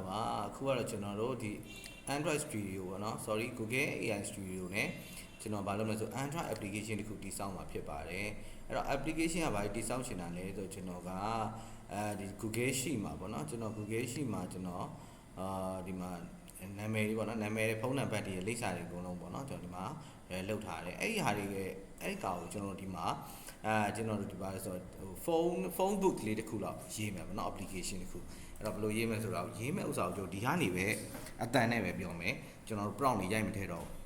ပါအခုကတော့ကျွန်တော်တို့ဒီ Android Studio ပေါ့နော် sorry Google AI Studio နဲ့ကျွန်တော်ဘာလုပ်မလဲဆို Android application တခုတည်ဆောက်မှာဖြစ်ပါတယ်အဲ့တော့ application ကဘာတည်ဆောက်ချင်တာလဲဆိုကျွန်တော်ကဒီ Google Sheet မှာပေါ့နော်ကျွန်တော် Google Sheet မှာကျွန်တော်ဒီမှာနာမည်တွေပေါ့နော်နာမည်တွေဖုန်းနံပါတ်တွေလိပ်စာတွေအကုန်လုံးပေါ့နော်ကျွန်တော်ဒီမှာလောက်ထားတယ်အဲ့ဒီဟာတွေရဲ့အဲ့ဒီကောင်ကိုကျွန်တော်ဒီမှာကျွန်တော်တို့ဒီပါဆိုဖုန်း book လေးတစ်ခုလောက်ရေးမယ်ပေါ့နော် application တစ်ခုအဲ့တော့ဘယ်လိုရေးမလဲဆိုတော့ရေးမဲ့ဥစ္စာကိုကျွန်တော်ဒီကနေပဲအတန်နဲ့ပဲပြောမယ်ကျွန်တော်တို့ prompt တွေရိုက်မထည့်တော့ဘူး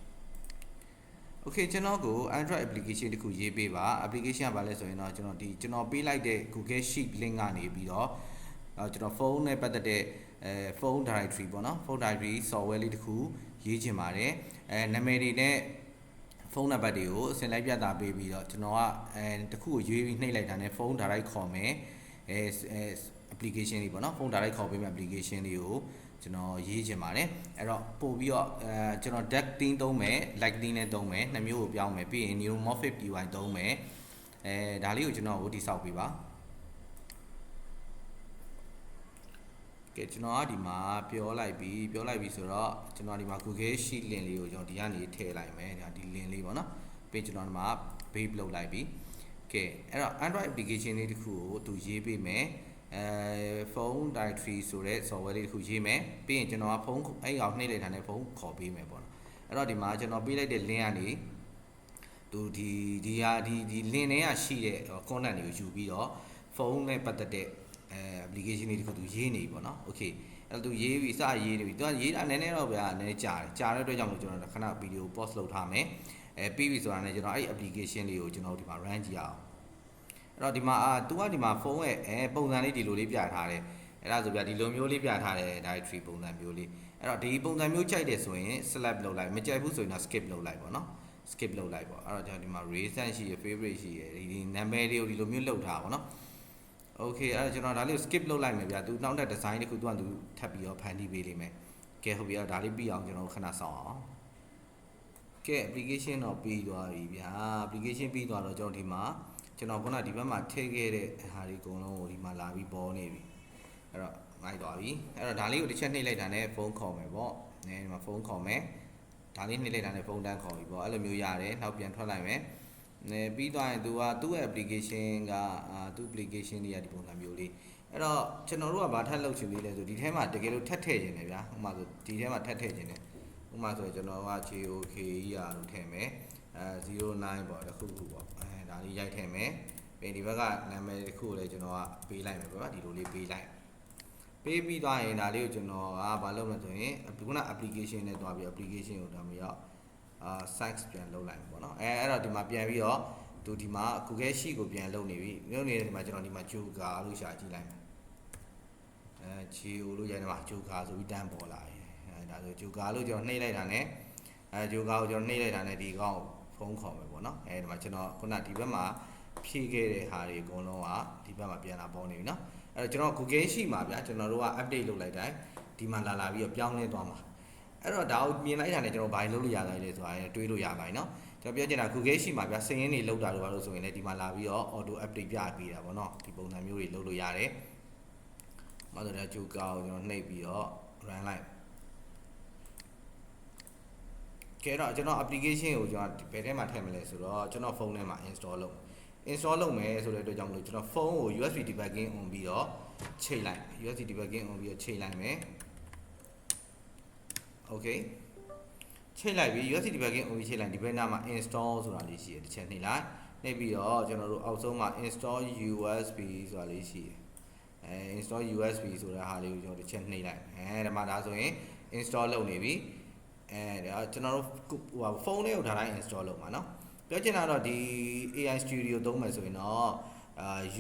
Okay ကျွန်တော်ကို Android application တစ်ခုရေးပေးပါ application ကဘာလဲဆိုရင်တော့ကျွန်တော်ပေးလိုက်တဲ့ Google Sheet link ကနေပြီးတော့ကျွန်တော်ဖုန်းနဲ့ပတ်သက်တဲ့ဖုန်း directory ပေါ့နော်ဖုန်း directory software လေးတစ်ခုရေးချင်ပါတယ်နာမည်တွေနဲ့ဖုန်းနံပါတ်တွေကိုအစင်လိုက်ပြတာပေးပြီးတော့ကျွန်တော်ကတစ်ခုကိုရွေးပြီးနှိပ်လိုက်တာနဲ့ဖုန်း direct ခေါ်မယ်application လေးပေါ့နော်ဖုန်း direct ခေါ်ပေးမယ့် application လေးကိုကျွန်တော်ရေးချင်ပါတယ်အဲ့တော့ပို့ပြီးတော့ကျွန်တော် deck team သုံးမယ် light team နဲ့သုံးမယ်နှစ်မျိုးကိုပြောင်းမယ်ပြီးရင် neuromorphic UI သုံးမယ်ဒါလေးကိုကျွန်တော်ဒီဆောက်ပေးပါကဲကျွန်တော်ကဒီမှာပြောလိုက်ပြီဆိုတော့ကျွန်တော်ဒီမှာ Google Sheet link လေးကိုကျွန်တော်ဒီကနေထည့်လိုက်မယ်ဒီ link လေးပေါ့နော်ပြီးကျွန်တော်ဒီမှာ base လုပ်လိုက်ပြီကဲအဲ့တော့ Android application လေးတစ်ခုကိုသူရေးပေးမယ်ဖုန်း directory ဆိုတဲ့ software လေးတစ်ခုရေးမယ်ပြီးရင်ကျွန်တော်ကဖုန်းအဲ့ကောင်နှိပ်လိုက်တာနဲ့ဖုန်းခေါ်ပေးမယ်ပေါ့နော်အဲ့တော့ဒီမှာကျွန်တော်ပေးလိုက်တဲ့ link ကနေသူဒီ link ထဲကရှိတဲ့ content တွေကိုယူပြီးတော့ဖုန်းနဲ့ပတ်သက်တဲ့application လေးတစ်ခုသူရေးနေပြီပေါ့နော် okay အဲ့တော့သူရေးပြီးစရေးနေပြီသူကရေးတာနည်းနည်းတော့ဗျာနည်းကြာတဲ့အတွက်ကြောင့်မို့ကျွန်တော်ခဏ video pause လုပ်ထားမယ်ပြီးပြီဆိုတာနဲ့ကျွန်တော်အဲ့ application လေးကိုကျွန်တော်ဒီမှာ run ကြည့်အောင်အဲ့တော့ဒီမှာသူကဒီမှာဖုန်းရဲ့ပုံစံလေးဒီလိုလေးပြထားတယ်အဲ့ဒါဆိုဗျာဒီလိုမျိုးလေးပြထားတယ် directory ပုံစံမျိုးလေးအဲ့တော့ဒီပုံစံမျိုးကြိုက်တယ်ဆိုရင် select လုပ်လိုက်မကြိုက်ဘူးဆိုရင်တော့ skip လုပ်လိုက်ပေါ့နော် skip လုပ်လိုက်ပေါ့အဲ့တော့ကျွန်တော်ဒီမှာ recent ရှိရ favorite ရှိရဒီနာမည်တွေကိုဒီလိုမျိုးလုပ်ထားပါပေါ့နော် okay အဲ့တော့ကျွန်တော်ဒါလေးကို skip လုပ်လိုက်မယ်ဗျာသူနောက်တဲ့ design တစ်ခုသူထပ်ပြီးတော့ဖန်တီးပေးလိမ့်မယ်ကဲဟုတ်ပြီအဲ့ဒါလေးပြီးအောင်ကျွန်တော်ခဏစောင့်အောင်ကဲ application တော့ပြီးသွားပြီဗျာ application ပြီးသွားတော့ကျွန်တော်ဒီမှာကျွန်တော်ခုနဒီဘက်မှာထည့်ခဲ့တဲ့ဟာဒီအကုန်လုံးကိုဒီမှာလာပြီးပေါ်နေပြီအဲ့တော့လိုက်သွားပြီအဲ့တော့ဒါလေးကိုတစ်ချက်နှိပ်လိုက်တာနဲ့ဖုန်းခေါ်မယ်ပေါ့ဒီမှာဖုန်းခေါ်မယ်ဒါလေးနှိပ်လိုက်တာနဲ့ဖုန်းတန်းခေါ်ပြီပေါ့အဲ့လိုမျိုးရတယ်နောက်ပြန်ထွက်လိုက်မယ်ပြီးသွားရင်သူကသူ့ရဲ့ application ကသူ့ application တွေကဒီပုံစံမျိုးလေးအဲ့တော့ကျွန်တော်တို့ကဘာထပ်လုပ်ချင်သေးလဲဆိုဒီထဲမှာတကယ်လို့ထပ်ထည့်ခြင်းတယ်ဗျာဥပမာဆိုဒီထဲမှာထပ်ထည့်ခြင်းတယ်ဥပမာဆိုကျွန်တော်က JOK ရလို့ထည့်မယ်09ပေါ့တစ်ခုခုပေါ့ဒါလေးရိုက်ထည့်မယ်ပြီးဒီဘက်ကနာမည်တစ်ခုကိုလည်းကျွန်တော်ကပေးလိုက်မယ်ပေါ့ဒီလိုလေးပေးလိုက်ပေးပြီးသွားရင်ဒါလေးကိုကျွန်တော်ကဘာလုပ်မလဲဆိုရင်ခုန application နဲ့တွားပြီး application ကိုဒါမျိုးsize ပြန်လုပ်လိုက်ပေါ့နော်အဲ့တော့ဒီမှာပြန်ပြီးတော့သူဒီမှာ Google Sheet ကိုပြန်လုပ်နေပြီလုပ်နေတဲ့ဒီမှာကျွန်တော်ဒီမှာ Joga လို့ရှာကြည့်လိုက်မယ်GO လို့ရိုက်နေမှာ Joga ဆိုပြီးတန်းပေါ်လာတယ်ဒါဆို Joga လို့ကျွန်တော်နှိပ်လိုက်တာနဲ့Joga ကိုကျွန်တော်နှိပ်လိုက်တာနဲ့ဒီကောင်ဖုန်းခေါ်မယ်ပေါ့နော်ဒီမှာကျွန်တော်ခုနဒီဘက်မှာဖြည့်ခဲ့တဲ့ဟာတွေအကုန်လုံးကဒီဘက်မှာပြန်လာပေါ်နေပြီနော်အဲ့တော့ကျွန်တော် Google Sheet မှာဗျာကျွန်တော်တို့က update လုပ်လိုက်တိုင်းဒီမှာလာပြီးတော့ပြောင်းလဲသွားမှာအဲ့တော့ဒါကိုမြင်လိုက်တာနဲ့ကျွန်တော်ဘာလုပ်လို့ရတာလဲဆိုတာတွေးလို့ရပါတယ်နော်ကျွန်တော်ပြောချင်တာ Google Sheet မှာဗျာစင်ရင်းတွေလောက်တာတို့ဘာလို့ဆိုရင်လည်းဒီမှာလာပြီးတော့ auto update ပြပေးတာပေါ့နော်ဒီပုံစံမျိုးတွေလုပ်လို့ရတယ်။နောက်တော့ Joga ကိုကျွန်တော်နှိပ်ပြီးတော့ run လိုက်ကဲတော့ကျွန်တော် application ကိုကျွန်တော်ဘယ်ထဲမှာထည့်မလဲဆိုတော့ကျွန်တော်ဖုန်းထဲမှာ install လုပ်မယ်ဆိုတဲ့အတွက်ကြောင့်မလို့ကျွန်တော်ဖုန်းကို USB debugging on ပြီးတော့ချိန်လိုက် USB debugging on ပြီးတော့ချိန်လိုက်မယ် okay ချိန်လိုက်ပြီး USB debugging on ပြီးချိန်လိုက်ဒီဘက်နားမှာ install ဆိုတာလေးရှိတယ်တစ်ချက်နှိပ်လိုက်နှိပ်ပြီးတော့ကျွန်တော်တို့အောက်ဆုံးမှာ install USB ဆိုတာလေးရှိတယ်install USB ဆိုတဲ့ဟာလေးကိုကျွန်တော်တစ်ချက်နှိပ်လိုက်ဒီမှာဒါဆိုရင် install လုပ်နေပြီဒါကျွန်တော်တို့ဖုန်းလေးကိုဒါတိုင်း install လုပ်မှာเนาะပြောချင်တာတော့ဒီ AI Studio သုံးမယ်ဆိုရင်တော့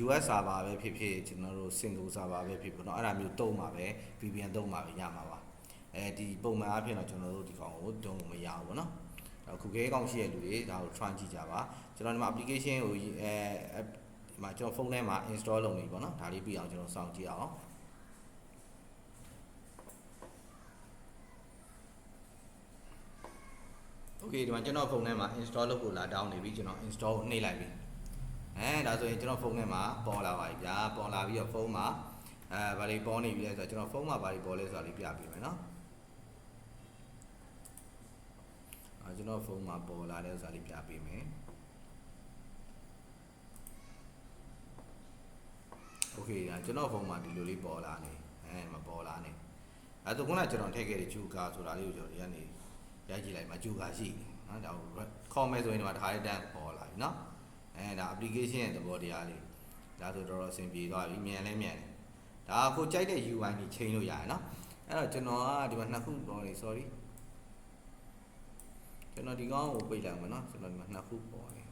US server ပဲဖြစ်ဖြစ်ကျွန်တော်တို့ single server ပဲဖြစ်ပေါ့เนาะအဲ့ဒါမျိုးသုံးမှာပဲ VPN သုံးမှာပဲရမှာပါဒီပုံမှန်အဖြစ်တော့ကျွန်တော်တို့ဒီကောင်ကိုတုံးလို့မရဘူးပေါ့เนาะGoogle ကောင်ရှိတဲ့လူတွေဒါကို try ကြည့်ကြပါကျွန်တော်ဒီမှာ application ကိုဒီမှာကျွန်တော်ဖုန်းထဲမှာ install လုပ်နေပြီပေါ့เนาะဒါလေးပြီးအောင်ကျွန်တော်စောင့်ကြည့်အောင်Okay ဒီမှာကျွန်တော်ဖုန်းထဲမှာ install လုပ်ဖို့လာတောင်းနေပြီကျွန်တော် install ကိုနှိပ်လိုက်ပြီဒါဆိုရင်ကျွန်တော်ဖုန်းထဲမှာပေါ်လာပါပြီဗျာပေါ်လာပြီးတော့ဖုန်းမှာ ဘာတွေပေါ်နေပြီလဲဆိုတော့ကျွန်တော်ဖုန်းမှာဘာတွေပေါ်လဲဆိုတာလေးပြပေးမယ်နော်ကျွန်တော်ဖုန်းမှာပေါ်လာတဲ့ဥစ္စာလေးပြပေးမယ်โอเคကျွန်တော်ဖုန်းမှာဒီလိုလေးပေါ်လာနေမပေါ်လာနေဒါခုနကကျွန်တော်ထည့်ခဲ့တဲ့ဂျူကာဆိုတာလေးကိုကျွန်တော်ဒီကနေရိုက်ကြည့်လိုက်မှာဂျူကာရှိတယ်နော်ဒါခေါ်မယ်ဆိုရင်ဒီမှာတစ်ခါလေးတန်းပေါ်လာပြီနော်ဒါ application ရဲ့သဘောတရားလေးဒါဆိုတော်တော်အဆင်ပြေသွားပြီမြန်လဲမြန်တယ်ဒါကိုကြိုက်တဲ့ UI ကြီးချိန်လို့ရတယ်နော်အဲ့တော့ကျွန်တော်ကဒီမှာနှစ်ခုပေါ်နေ sorry ကျွန်တော်ဒီကောင်းကိုပိတ်လိုက်မယ်နော်ကျွန်တော်ဒီမှာနှစ်ခုပေါ်နေ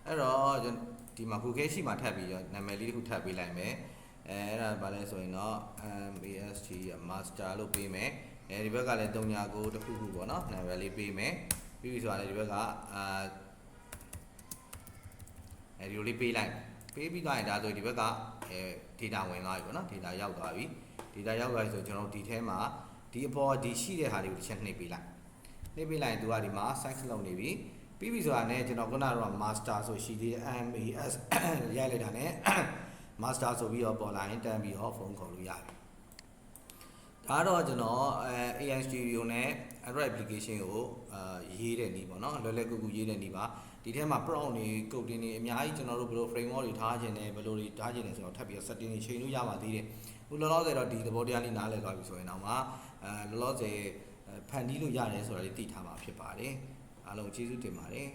အဲ့တော့ဒီမှာ Google ရှိမှထပ်ပြီးတော့နာမည်လေးတစ်ခုထပ်ပေးလိုက်မယ်အဲ့ဒါဘာလဲဆိုရင်တော့ MAST master လို့ပေးမယ်ဒီဘက်ကလည်း3.9တစ်ခုခုပေါ့နော်နာမည်လေးပေးမယ်ပြီးပြီဆိုတာလည်းဒီဘက်ကဒီလိုလေးပေးလိုက်ပေးပြီးသွားရင်ဒါဆိုဒီဘက်ကdata ဝင်သွားပြီပေါ့နော် data ရောက်သွားပြီ data ရောက်သွားပြီဆိုကျွန်တော်ဒီထဲမှာဒီအပေါ်ဒီရှိတဲ့ဟာတွေကိုတစ်ချက်နှိပ်ပေးလိုက်နှိပ်ပေးလိုက်ရင်သူကဒီမှာ size လုပ်နေပြီပြီးပြီဆိုတာနဲ့ကျွန်တော်ခုနကတော့ master ဆိုရှိသေးတယ် MAS ရိုက်လိုက်တာနဲ့ master ဆိုပြီးတော့ပေါ်လာရင်တန်းပြီးတော့ဖုန်းခေါ်လို့ရတယ်ဒါတော့ကျွန်တော်AI Studio နဲ့ Android application ကိုရေးတဲ့နည်းပေါ့နော်လွယ်လွယ်ကူကူရေးတဲ့နည်းပါဒီထဲမှာ prompt တွေ code တွေအများကြီးကျွန်တော်တို့ဘယ်လို framework တွေထားခြင်းနဲ့ဘယ်လိုတွေထားခြင်းလဲဆိုတော့ထပ်ပြီးတော့ setting တွေချိန်လို့ရပါသေးတယ်ခုလောလောဆယ်တော့ဒီသဘောတရားလေးနားလည်သွားပြီဆိုရင်တော့မှလောလောဆယ်ဖန်တီးလို့ရတယ်ဆိုတာလေးသိထားမှာဖြစ်ပါတယ်အားလုံးကျေးဇူးတင်ပါတယ်